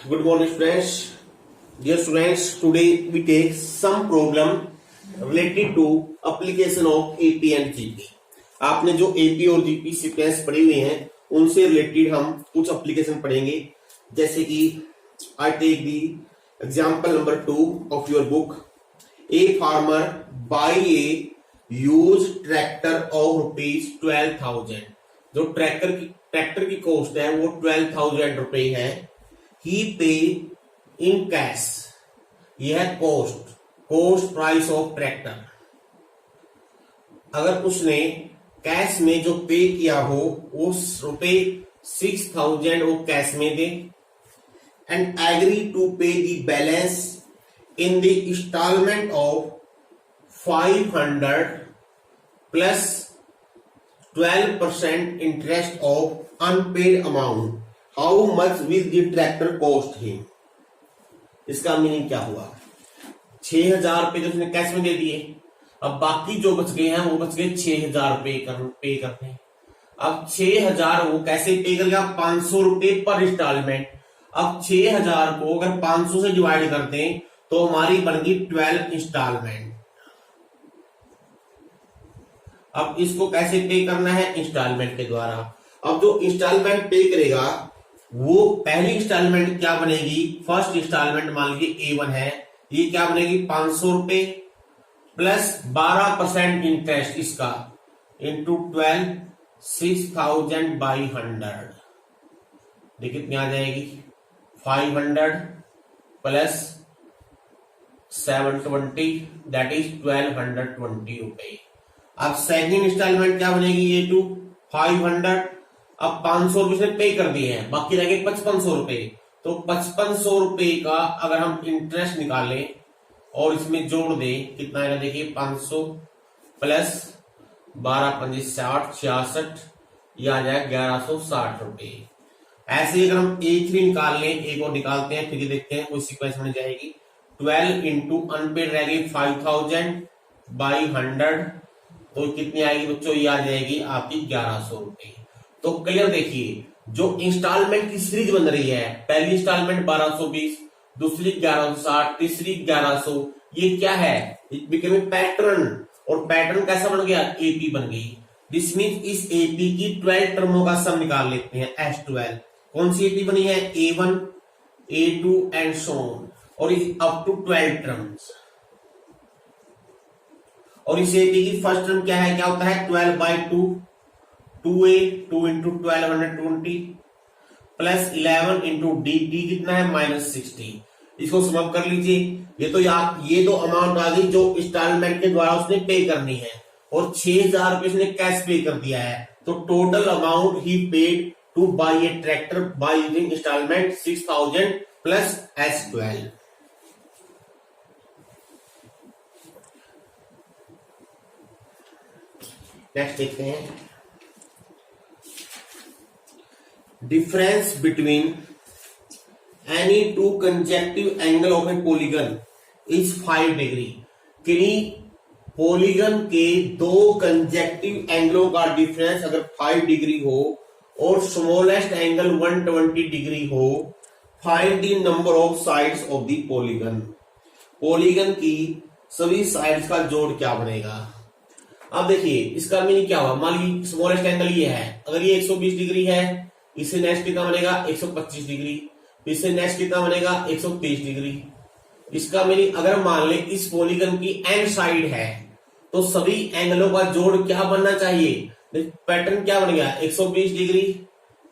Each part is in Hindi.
Good morning, students. Dear students, today we take some problem related to application of AP and GP. आपने जो AP और GP सीक्वेंस पढ़े हुए हैं उनसे रिलेटेड हम कुछ एप्लीकेशन पढ़ेंगे, जैसे कि I take the example number 2 of your book. A farmer buy a used tractor of ₹12,000. जो ट्रैक्टर की कॉस्ट है वो 12,000 रुपए है. ही पे इन कैश, यह है कॉस्ट प्राइस ऑफ ट्रैक्टर. अगर उसने कैश में जो पे किया हो उस ₹6,000 वो कैश में दे. And agree to pay the balance in the instalment of 500 plus 12% interest of unpaid amount. How much will the tractor cost him. इसका मीनिंग क्या हुआ? 6,000 रुपए तो उसने कैश में दे दिए. अब बाकी जो बच गए हैं वो बच गए 6,000 रुपए पे करने. अब 6,000 वो कैसे पे करेगा? 500 रुपए पर इंस्टॉलमेंट. अब 6,000 को अगर 500 से डिवाइड कर दें तो हमारी बन गई 12 इंस्टॉलमेंट. अब इसको कैसे पे करना है? इंस्टॉलमेंट के द्वारा. अब जो इंस्टॉलमेंट पे करेगा वो पहली इंस्टॉलमेंट क्या बनेगी? फर्स्ट इंस्टॉलमेंट मान लीजिए A1 है, ये क्या बनेगी? 500 रुपए प्लस 12% इंटरेस्ट इसका इंटू 12, 6,000 बाई 100. देखिए कितनी आ जाएगी? 500 प्लस 720 दैट इज 1220 रुपए. अब सेकंड इंस्टॉलमेंट क्या बनेगी? A2 500. अब 500 रुपए से पे कर दिए हैं, बाकी रह गए 5500 रुपए. तो 5500 रुपए का अगर हम इंटरेस्ट निकालें और इसमें जोड़ दें कितना आएगा? देखिए 500 प्लस 12 पंजे 60 66, यह आ जाएगा 1160 रुपए. ऐसे ही अगर हम A3 निकाल लें, एक और निकालते हैं फिर देखते हैं कोई सीक्वेंस में जाएगी. 12 इंटू अनपेड रह गई 5,000 बाई 100, तो कितनी आएगी बच्चों? ये आ जाएगी आपकी 1100 रुपए. तो क्लियर देखिए, जो इंस्टॉलमेंट की सीरीज बन रही है, पहली इंस्टॉलमेंट 1220, दूसरी 1160, तीसरी 1100, ये क्या है? It became a pattern. और पैटर्न कैसा बन गया? एपी बन गई. दिस मीन्स इस एपी की 12 टर्मों का सम निकाल लेते हैं. S12 कौन सी एपी बनी है? A1, A2 and so on, और अप टू 12 टर्म्स. और इस एपी की फर्स्ट टर्म क्या है? क्या होता है? 12/2, 2a 2 into 1220 plus 11 into D. कितना है? -60. इसको समअप कर लीजिए. ये तो अमाउंट आ गई जो इंस्टॉलमेंट के द्वारा उसने पे करनी है, और 6,000 रुपए उसने कैश पे कर दिया है. तो टोटल अमाउंट ही paid to buy a tractor by using instalment 6,000 plus S12. Next देखते हैं. Difference between any two consecutive angle of a polygon is 5 degree. किन्हीं पॉलीगन के दो कंजेक्टिव एंगलों का डिफरेंस अगर 5 डिग्री हो और स्मॉलेस्ट एंगल 120 डिग्री हो, find the number of sides of the polygon. Polygon की सभी साइड्स का जोड़ क्या बनेगा? अब देखिए इसका मीनिंग क्या हुआ? मान लीजिए स्मॉलेस्ट एंगल ये है, अगर ये 120 डिग्री है, इससे नेक्स्ट कितना बनेगा? 125 डिग्री. इससे नेक्स्ट कितना बनेगा? 130 डिग्री. इसका मीनिंग अगर मान ले इस पॉलीगन की एन साइड है तो सभी एंगलों का जोड़ क्या बनना चाहिए? पैटर्न क्या बन गया? 120 degree,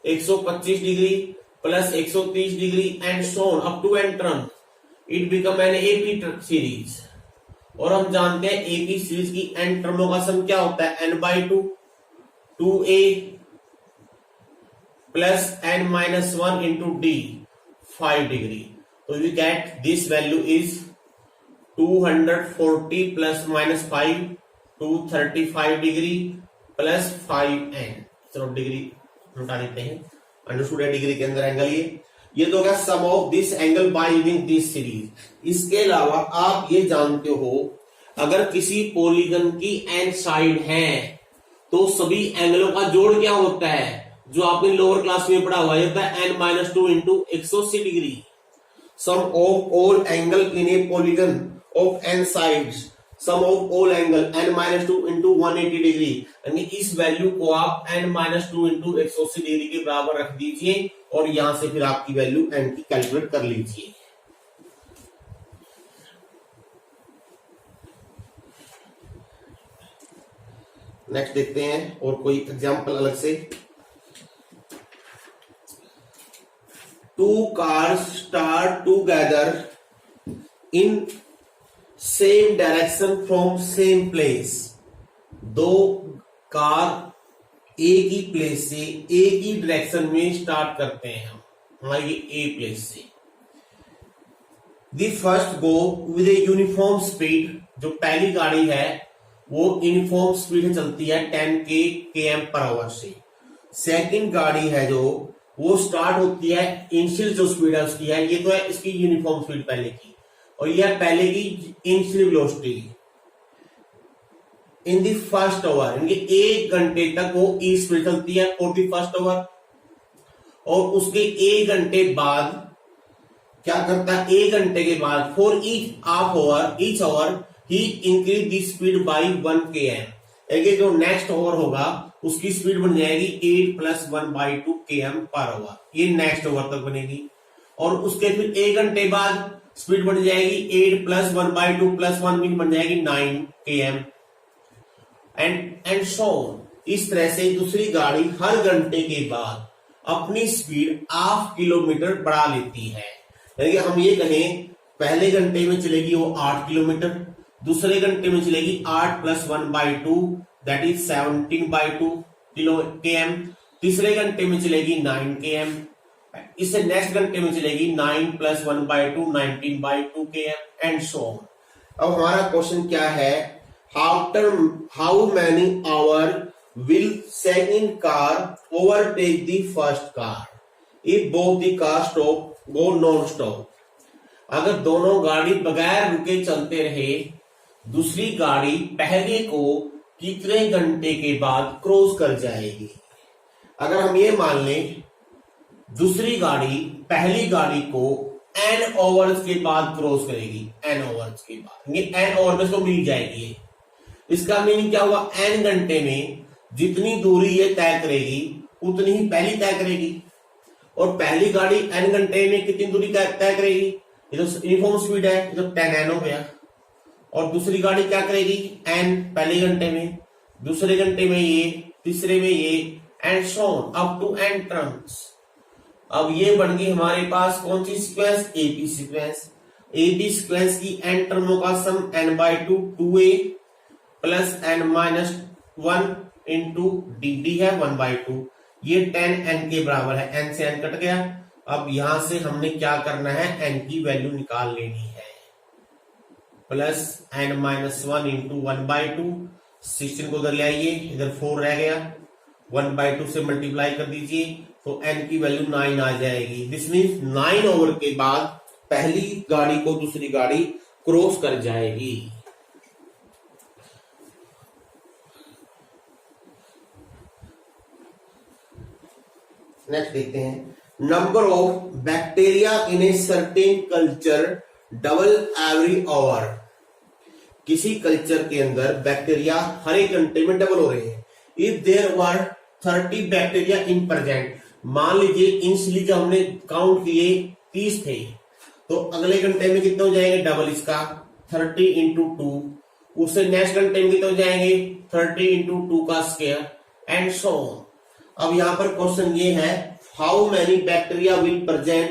125 degree plus 130 degree and so on up to N term. It become an AP series. और हम जानते हैं एपी सीरीज की एन टर्मों का सम क्या होता है? n/2, 2a plus n-1 into d, 5 degree. तो you get this value is 240 plus -5, 235 degree plus 5n. चलो डिग्री हटा देते हैं. अंडरस्टूड डिग्री के अंदर एंगल ये तो होगा sum of this angle by using this series. इसके अलावा आप ये जानते हो अगर किसी पॉलीगन की एन साइड है तो सभी एंगलों का जोड़ क्या होता है? जो आपने लोअर क्लास में पढ़ा हुआ है n-2 into 180 degree. sum of all angle in a polygon of n sides, sum of all angle n minus 2 into 180 degree, यानी इस वैल्यू को आप n minus 2 into 180 डिग्री के बराबर रख दीजिए और यहां से फिर आपकी वैल्यू n की कैलकुलेट कर लीजिए। नेक्स्ट देखते हैं और कोई एग्जांपल अलग से। Two cars start together in same direction from same place. दो कार एक ही प्लेस से एक ही डायरेक्शन में स्टार्ट करते हैं हम हमारी ए प्लेस से। The first go with a uniform speed, जो पहली गाड़ी है वो यूनिफॉर्म स्पीड से चलती है 10 km/h से। सेकंड गाड़ी है जो वो स्टार्ट होती है, इनिशियल जो स्पीड है उसकी है, ये तो है इसकी यूनिफॉर्म स्पीड पहले की, और यह पहले की initial velocity in the first hour, यानी 1 घंटे तक वो ई स्पीड चलती है फॉर द फर्स्ट आवर। और उसके 1 घंटे बाद क्या करता है, 1 घंटे के बाद for each hour he increase the speed by 1 km। जो नेक्स्ट ओवर होगा उसकी स्पीड बन जाएगी 8 + 1/2 km/h, ये नेक्स्ट ओवर तक बनेगी। और उसके फिर 1 घंटे बाद स्पीड बन जाएगी 8 + 1/2 + 1 मीन बन जाएगी 9 km एंड सो। इस तरह से दूसरी गाड़ी हर घंटे के बाद अपनी स्पीड ½ किलोमीटर बढ़ा लेती है। यानी हम ये कहें पहले घंटे में चलेगी वो 8 किलोमीटर, दूसरे घंटे में चलेगी 8 + 1/2 दैट इज 17/2 km, तीसरे घंटे में चलेगी 9 km, इससे नेक्स्ट घंटे में चलेगी 9 + 1/2 19/2 km एंड सो ऑन। अब हमारा क्वेश्चन क्या है, how many hour will second car overtake the first car if both the car stop go non stop. अगर दोनों गाड़ी बगैर रुके चलते रहे, दूसरी गाड़ी पहले को कितने घंटे के बाद क्रॉस कर जाएगी। अगर हम ये मान लें दूसरी गाड़ी पहली गाड़ी को n ओवर्स के बाद क्रॉस करेगी, n ओवर्स के बाद, ये n ओवर में तो मिल जाएगी। इसका मीनिंग क्या हुआ, n घंटे में जितनी दूरी ये तय करेगी उतनी ही पहली तय करेगी। और पहली गाड़ी n घंटे में कितनी दूरी तय करेगी, ये तो यूनिफॉर्म स्पीड है, ये तो 10n हो गया। और दूसरी गाड़ी क्या करेगी, n पहले घंटे में, दूसरे घंटे में ये, तीसरे में ये and so on up to n terms. अब ये बन गई हमारे पास कौन सी sequence, AP sequence. AP sequence की n टर्मों का sum n/2 2a + n - 1 into dd है 1/2, ये 10n के बराबर है, n से n कट गया। अब यहां से हमने क्या करना है, n की वैल्यू निकाल लेनी है, + n - 1 इंटू 1/2, 16 को उधर ले आइए, इधर 4 रह गया, 1/2 से मल्टीप्लाई कर दीजिए तो n की वैल्यू 9 आ जाएगी। दिस मीन्स 9 ओवर के बाद पहली गाड़ी को दूसरी गाड़ी क्रॉस कर जाएगी। नेक्स्ट देखते हैं, number of bacteria in a certain culture double every hour. किसी कल्चर के अंदर बैक्टीरिया हर एक घंटे में डबल हो रहे हैं। If there were 30 bacteria in present, मान लीजिए इनिशियली जब हमने काउंट किए 30 थे, तो अगले घंटे में कितने हो जाएंगे, डबल इसका 30 × 2, उससे नेक्स्ट घंटे में कितने हो जाएंगे 30 × 2 का स्क्वायर एंड सो ऑन। अब यहां पर क्वेश्चन ये है, how many bacteria will present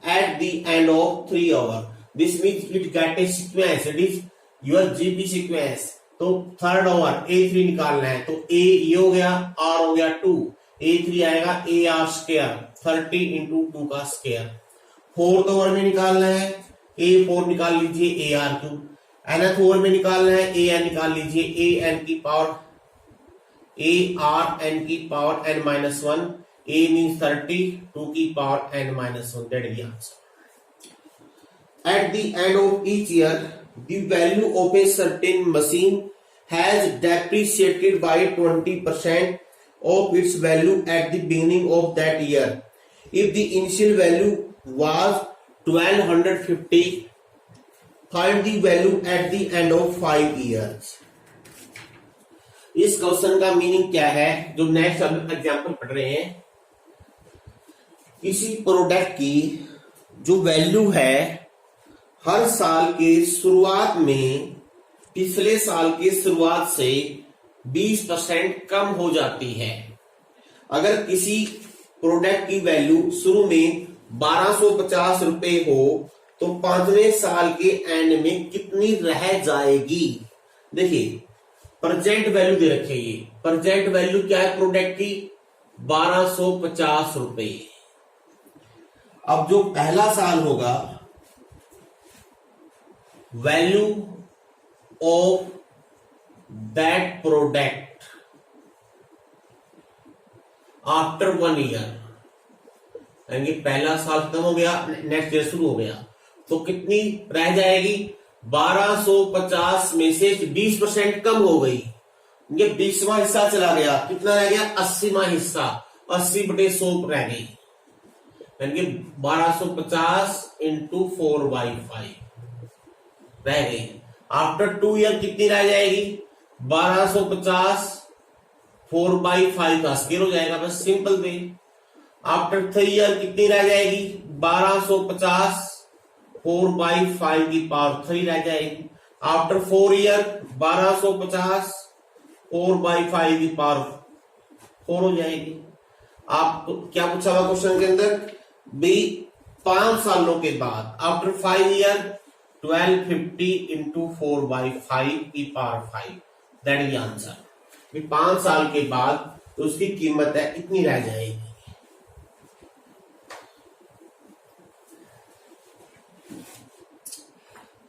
at the end of 3 hour. This means it get a sequence, it is your GP sequence. तो थर्ड आवर A3 निकालना है, तो A ये हो गया, R हो गया 2, A3 आएगा AR स्क्वायर 30 × 2 का स्क्वायर। फोर्थ आवर में निकालना है, A4 निकाल लीजिए AR3, nth आवर में निकालना है AN निकाल लीजिए AN की पावर ARN की पावर n-1, A means 30, 2 की power n-1, that is the answer. At the end of each year, the value of a certain machine has depreciated by 20% of its value at the beginning of that year. If the initial value was 1250 find the value eight the end of 5 years। इस क्वेश्चन का मीनिंग क्या है, जो नेक्स्ट हम एग्जांपल पढ़ रहे हैं, किसी प्रोडक्ट की जो वैल्यू है हर साल के शुरुआत में पिछले साल की शुरुआत से 20% कम हो जाती है। अगर किसी प्रोडक्ट की वैल्यू शुरू में 1250 रुपए हो तो 5वें साल के एंड में कितनी रह जाएगी। देखिए प्रेजेंट वैल्यू दे रखी है, ये प्रेजेंट वैल्यू क्या है प्रोडक्ट की, 1250 रुपए। अब जो पहला साल होगा, value of that product after 1 year, यानी पहला साल खत्म हो गया, नेक्स्ट ईयर शुरू हो गया, तो कितनी रह जाएगी, 1250 में से 20% कम हो गई, ये 20वां हिस्सा चला गया, कितना रह गया, 80वां हिस्सा, 80/100 रह गई, यानी 1250 इंटू 4/5 रह गई। आफ्टर 2 year कितनी रह जाएगी, 1250 4/5 का स्केल हो जाएगा, बस सिंपल वे। आफ्टर 3 year कितनी रह जाएगी, 1250 4/5 की पावर 3 रह जाएगी। आफ्टर 4 year 1250 4/5 की पावर 4 हो जाएगी। आप क्या पूछा हुआ क्वेश्चन के अंदर भी, 5 सालों के बाद आफ्टर 5 year 1250 इंटू 4/5 की पावर 5, दैट इज आंसर। 5 साल के बाद तो उसकी कीमत है इतनी रह जाएगी।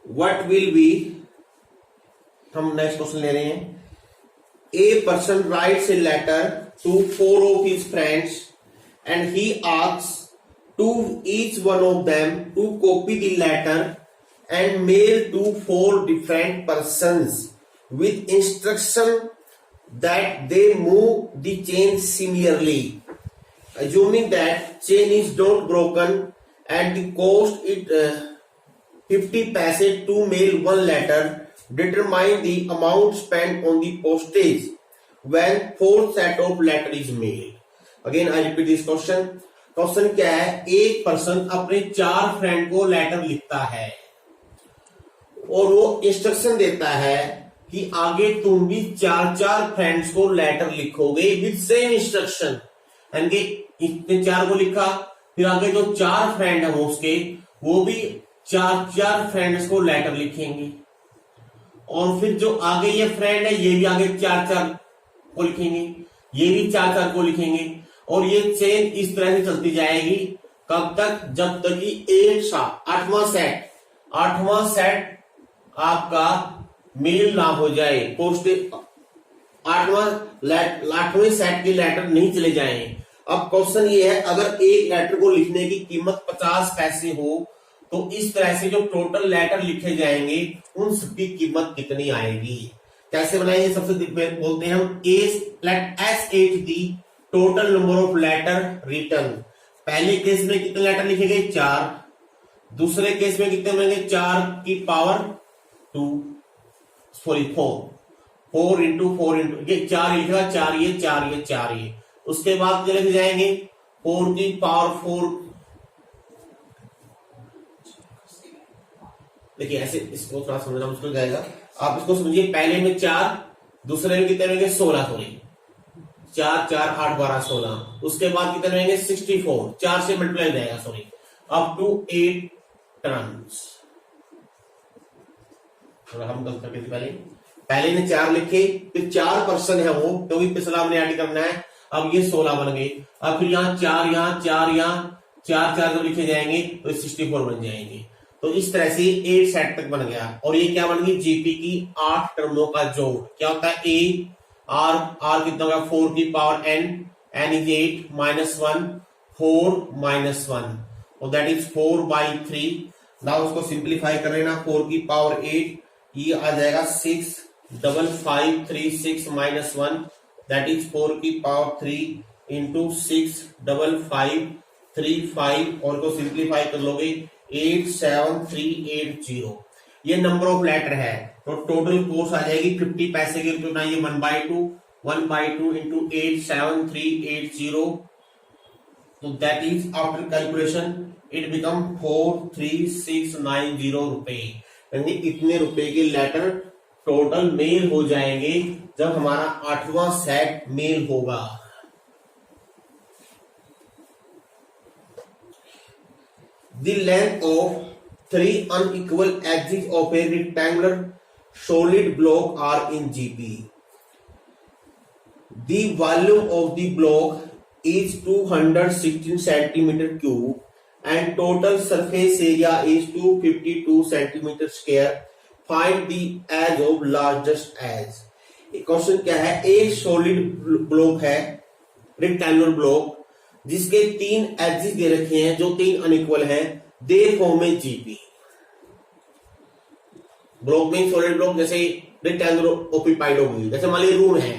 What will be, हम नेक्स्ट क्वेश्चन ले रहे हैं, A person writes a letter to 4 of his friends and he asks to each one of them to copy the letter and mail to 4 different persons with instruction that they move the chain similarly, assuming that chain is not broken and the cost it 50 paise to mail one letter, determine the amount spent on the postage when 4th set of letter is mailed। Again I repeat this question। Question क्या है, एक पर्सन अपने 4 फ्रेंड को लेटर लिखता है और वो इंस्ट्रक्शन देता है कि आगे तुम भी 4 फ्रेंड्स को लेटर लिखोगे विद सेम इंस्ट्रक्शन, यानी कि इतने 4 को लिखा, फिर आगे जो 4 फ्रेंड है उसके, वो भी 4 फ्रेंड्स को लेटर लिखेंगे, और फिर जो आगे ये फ्रेंड है ये भी आगे 4 को लिखेंगे, ये भी 4 को लिखेंगे, और ये चेन इस तरह से चलती जाएगी, कब तक, जब तक कि एक साथ 8वां सेट आपका मेल ना हो जाए, पोस्ट 8वें सेट के लेटर नहीं चले जाएं। अब क्वेश्चन ये है, अगर एक लेटर को लिखने की कीमत 50 पैसे हो तो इस तरह से जो टोटल लेटर लिखे जाएंगे उन सबकी कीमत कितनी आएगी, कैसे बनाएंगे। सबसे बोलते हैं हम let S8 the total number of letter return. पहले केस में कितने लेटर लिखे गए, 4, दूसरे केस में कितने बनेंगे, 4 की पावर 4 इंटू 4 इंटू ये 4 लिखेगा, 4 ये, उसके बाद क्या लिखे जाएंगे, 4 की पावर 4। देखिए ऐसे इसको थोड़ा समझना मुश्किल जाएगा, आप इसको समझिए। पहले में 4, दूसरे में कितने रहेंगे, 16, 4 8 12 16, उसके बाद कितने रहेंगे, 64, 4 से मल्टीप्लाई जाएगा, अप टू 8 टर्म्स। हम गलत करके पहले ने 4 लिखे, फिर 4 पर्सन है वो, क्योंकि पिछला हमने ऐड करना है, अब ये 16 बन गए, अब फिर यहाँ 4 4 जब लिखे जाएंगे तो 64 बन जाएंगे। तो इस तरह से 8 सेट तक बन गया, और ये क्या बन गई, जीपी की 8 टर्मों का जोड़। क्या होता है, ए आर कितना होगा, 4 की पावर n इज 8 -1 4 -1, और दैट इज 4/3। नाउ उसको सिंप्लीफाई कर लेना, 4 की पावर 8, ये आ जाएगा 6 5 5 3 6 -1, दैट इज 4 की पावर 3 इंटू 6 5 5 3 5, और को सिंप्लीफाई कर लोगे 87380 ये नंबर ऑफ लेटर है। तो टोटल कॉस्ट आ जाएगी 50 पैसे के रुपए बनाइए 1/2 इंटू 87380, तो that is after calculation it become 43690 रुपए। यानी इतने रुपए के लेटर टोटल मेल हो जाएंगे जब हमारा 8वां सेट मेल होगा। The length of 3 unequal edges of a rectangular solid block are in GP. The volume of the block is 216 centimeter cube and total surface area is 252 centimeter square. Find the edge of largest edge. Question क्या है, एक सॉलिड ब्लॉक है रेक्टेंगुलर ब्लॉक जिसके 3 एजेस दे रखे हैं जो 3 अनइक्वल हैं, दे फॉर्म में जीपी। ब्लॉक में सॉलिड ब्लॉक जैसे रेक्टेंगुलर ऑक्यूपाइड होगी, जैसे मान लीजिए रूम है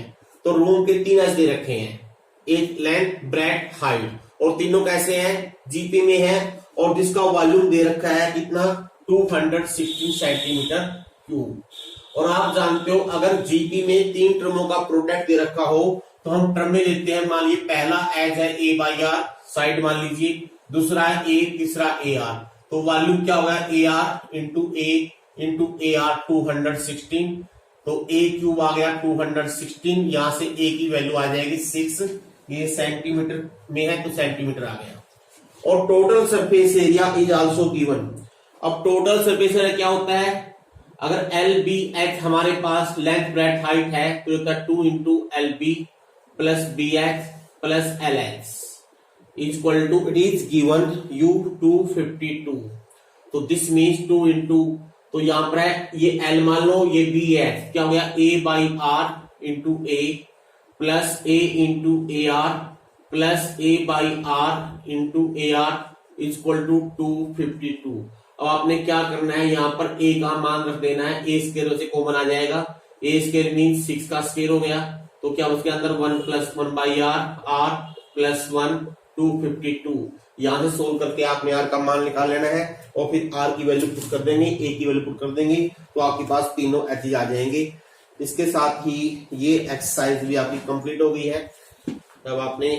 तो रूम के 3 एज दे रखे हैं, एक लेंथ ब्रेथ हाइट, और तीनों कैसे हैं, जीपी में है, और जिसका वॉल्यूम दे रखा है कितना 216 सेंटीमीटर क्यूब। और आप जानते हो अगर जीपी में 3 टर्मों का प्रोडक्ट दे रखा हो तो हम टर्म में लेते हैं, मान लीजिए पहला एज है ए बाई आर, साइड मान लीजिए, दूसरा है ए, तीसरा ए आर, तो वॉल्यूम क्या होगा A R into A are 216, तो ए क्यूब आ गया 216, यहां से ए की वैल्यू आ जाएगी 6, ये सेंटीमीटर में है तो सेंटीमीटर आ गया। और total surface area is also given. अब टोटल सरफेस एरिया क्या होता है, अगर एल बी एक्स हमारे पास लेंथ ब्रेथ हाइट है तो होता है 2 into L B plus B X plus L X equal to, it is given you 252, तो दिस मीन्स 2 इंटू, तो यहां पर है ये एल मान लो, ये बी एक्स क्या हो गया A by R into A plus A into A R plus A by R into A R equal to 252। अब आपने क्या करना है, यहाँ पर ए का मान रख देना है, ए स्क्वायर से कॉमन आ जाएगा, ए स्क्वायर मीन 6 का स्क्वायर हो गया, तो क्या उसके अंदर 1 प्लस 1 बाई आर प्लस 1 252। यहां से सोल्व करके आपने आर का मान निकाल लेना है और फिर आर की वैल्यू पुट कर देंगे, ए की वैल्यू पुट कर देंगे, तो आपके पास तीनों एचेज आ जाएंगे। इसके साथ ही ये एक्सरसाइज भी आपकी कंप्लीट हो गई है। अब आपने